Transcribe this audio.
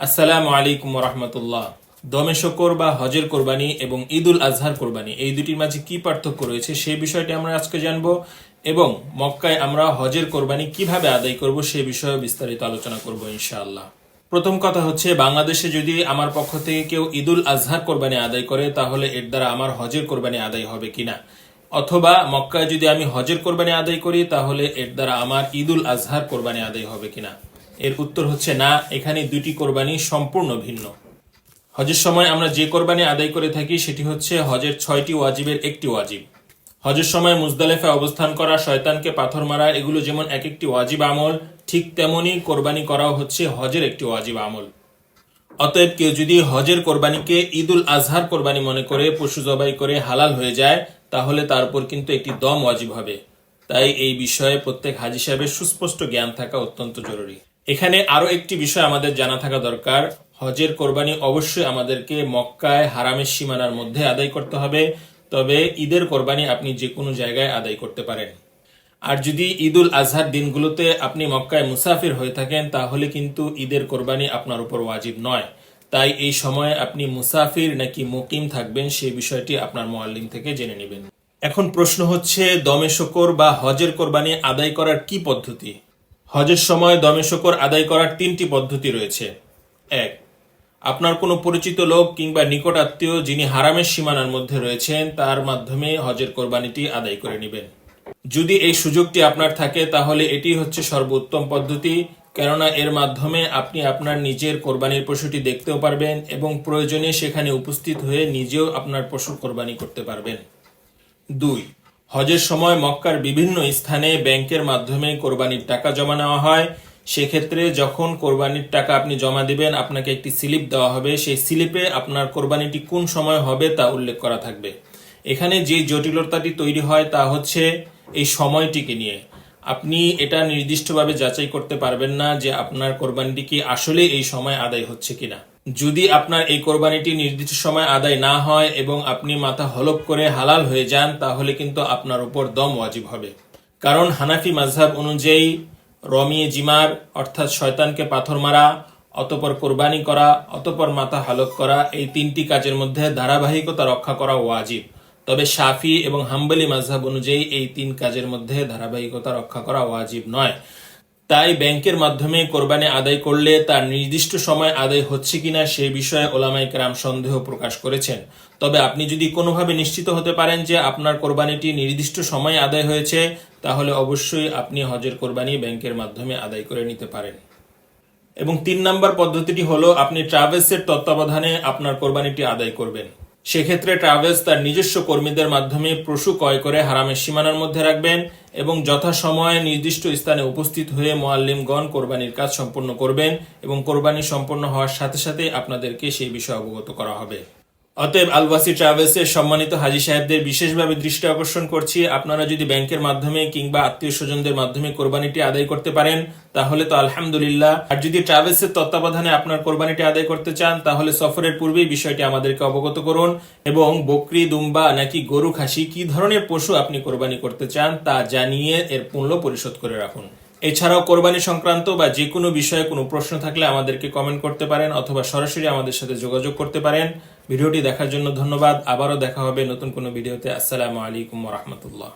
আসসালামু আলাইকুম রহমতুল্লাহ। দমে শকর বা হজের কোরবানি এবং ঈদুল আজহার কোরবানি এই দুটির মাঝে কি পার্থক্য রয়েছে সেই বিষয়টি আমরা আজকে জানব এবং মক্কায় আমরা হজের কোরবানি কিভাবে আদায় করব সেই বিষয়ে বিস্তারিত আলোচনা করব ইনশাআল্লাহ। প্রথম কথা হচ্ছে, বাংলাদেশে যদি আমার পক্ষ থেকে কেউ ঈদুল আজহার কোরবানি আদায় করে তাহলে এর দ্বারা আমার হজের কোরবানি আদায় হবে কিনা, অথবা মক্কায় যদি আমি হজের কোরবানি আদায় করি তাহলে এর দ্বারা আমার ঈদুল আজহার কোরবানি আদায় হবে কিনা। এর উত্তর হচ্ছে না, এখানে দুটি কোরবানি সম্পূর্ণ ভিন্ন। হজের সময় আমরা যে কোরবানি আদায় করে থাকি সেটি হচ্ছে হজের 6টি ওয়াজিবের একটি ওয়াজিব। হজের সময় মুজদালিফায় অবস্থান করা, শয়তানকে পাথর মারা, এগুলো যেমন এক একটি ওয়াজিব আমল, ঠিক তেমনি কোরবানি করাও হচ্ছে হজের একটি ওয়াজিব আমল। অতএব কেউ যদি হজের কোরবানিকে ঈদুল আজহার কোরবানি মনে করে পশু জবাই করে হালাল হয়ে যায় তাহলে তার উপর কিন্তু একটি দম ওয়াজিব হবে। তাই এই বিষয়ে প্রত্যেক হাজী সাহেবের সুস্পষ্ট জ্ঞান থাকা অত্যন্ত জরুরি। এখানে আরো একটি বিষয় আমাদের জানা থাকা দরকার, হজের কোরবানি অবশ্যই আমাদেরকে মক্কায় হারামের সীমানার মধ্যে আদায় করতে হবে। তবে ঈদের কোরবানি আপনি যে কোনো জায়গায় আদায় করতে পারেন। আর যদি ঈদুল আজহার দিনগুলোতে আপনি মক্কায় মুসাফির হয়ে থাকেন তাহলে কিন্তু ঈদের কোরবানি আপনার উপর ওয়াজিব নয়। তাই এই সময়ে আপনি মুসাফির নাকি মুকিম থাকবেন সেই বিষয়টি আপনার মুআল্লিম থেকে জেনে নেবেন। এখন প্রশ্ন হচ্ছে, দমে শকর বা হজের কোরবানি আদায় করার কি পদ্ধতি? হজের সময় দমে শকর আদায় করার 3টি পদ্ধতি রয়েছে। 1, আপনার কোনো পরিচিত লোক কিংবা নিকট আত্মীয় যিনি হারামের সীমানার মধ্যে রয়েছেন তার মাধ্যমে হজের কোরবানিটি আদায় করে নেবেন। যদি এই সুযোগটি আপনার থাকে তাহলে এটি হচ্ছে সর্বোত্তম পদ্ধতি, কেননা এর মাধ্যমে আপনি আপনার নিজের কোরবানির পশুটি দেখতেও পারবেন এবং প্রয়োজনে সেখানে উপস্থিত হয়ে নিজেও আপনার পশু কোরবানি করতে পারবেন। 2, হজের সময় মক্কার বিভিন্ন স্থানে ব্যাংকের মাধ্যমে কোরবানির টাকা জমা নেওয়া হয়। সেক্ষেত্রে যখন কোরবানির টাকা আপনি জমা দিবেন আপনাকে একটি স্লিপ দেওয়া হবে, সেই স্লিপে আপনার কোরবানিটি কোন সময় হবে তা উল্লেখ করা থাকবে। এখানে যে জটিলতাটি তৈরি হয় তা হচ্ছে এই সময়টিকে নিয়ে। আপনি এটা নির্দিষ্টভাবে যাচাই করতে পারবেন না যে আপনার কোরবানিটি কি আসলে এই সময় আদায় হচ্ছে কিনা। যদি আপনার এই কোরবানিটি নির্দিষ্ট সময় আদায় না হয় এবং আপনি মাথা হলক করে হালাল হয়ে যান তাহলে কিন্তু আপনার উপর দম ওয়াজিব হবে। কারণ হানাফি মাযহাব অনুযায়ী রমিয়ে জিমার অর্থাৎ শয়তানকে পাথর মারা, অতঃপর কোরবানি করা, অতঃপর মাথা হালক করা, এই 3টি কাজের মধ্যে ধারাবাহিকতা রক্ষা করা ওয়াজিব। তবে শাফি এবং হাম্বলি মাযহাব অনুযায়ী এই 3 কাজের মধ্যে ধারাবাহিকতা রক্ষা করা ওয়াজিব নয়। তাই ব্যাংকের মাধ্যমে কোরবানি আদায় করলে তার নির্দিষ্ট সময় আদায় হচ্ছে কিনা সে বিষয়ে ওলামায়ে কেরাম সন্দেহ প্রকাশ করেছেন। তবে আপনি যদি কোনোভাবে নিশ্চিত হতে পারেন যে আপনার কোরবানিটি নির্দিষ্ট সময়ে আদায় হয়েছে তাহলে অবশ্যই আপনি হজের কোরবানি ব্যাংকের মাধ্যমে আদায় করে নিতে পারেন। এবং 3 নম্বর পদ্ধতিটি হলো, আপনি ট্রাভেলসের তত্ত্বাবধানে আপনার কোরবানিটি আদায় করবেন। সেক্ষেত্রে ট্রাভেলস তার নিজস্ব কর্মীদের মাধ্যমে পশু ক্রয় করে হারামের সীমানার মধ্যে রাখবেন এবং যথাসময়ে নির্দিষ্ট স্থানে উপস্থিত হয়ে মুআল্লিমগণ কোরবানির কাজ সম্পন্ন করবেন এবং কোরবানি সম্পন্ন হওয়ার সাথে সাথে আপনাদেরকে সেই বিষয়ে অবগত করা হবে। অতএব আলওয়াসি ট্রাভেলসের সম্মানিত হাজী সাহেবদের বিশেষভাবে দৃষ্টি আকর্ষণ করছি, আপনারা যদি ব্যাংকের মাধ্যমে কিংবা আত্মীয় স্বজনদের মাধ্যমে কোরবানিটি আদায় করতে পারেন তাহলে তো আলহামদুলিল্লাহ। আর যদি ট্রাভেলসের তত্ত্বাবধানে আপনার কোরবানিটি আদায় করতে চান তাহলে সফরের পূর্বেই বিষয়টি আমাদেরকে অবগত করুন এবং বকরি, দুম্বা নাকি গরু, খাসি কি ধরনের পশু আপনি কোরবানি করতে চান তা জানিয়ে এর মূল্য পরিশোধ করে রাখুন। এছাড়াও কোরবানি সংক্রান্ত বা যে কোনো বিষয়ে কোনো প্রশ্ন থাকলে আমাদেরকে কমেন্ট করতে পারেন অথবা সরাসরি আমাদের সাথে যোগাযোগ করতে পারেন। ভিডিওটি দেখার জন্য ধন্যবাদ। আবারও দেখা হবে নতুন কোনো ভিডিওতে। আসসালামু আলাইকুম ওয়া রাহমাতুল্লাহ।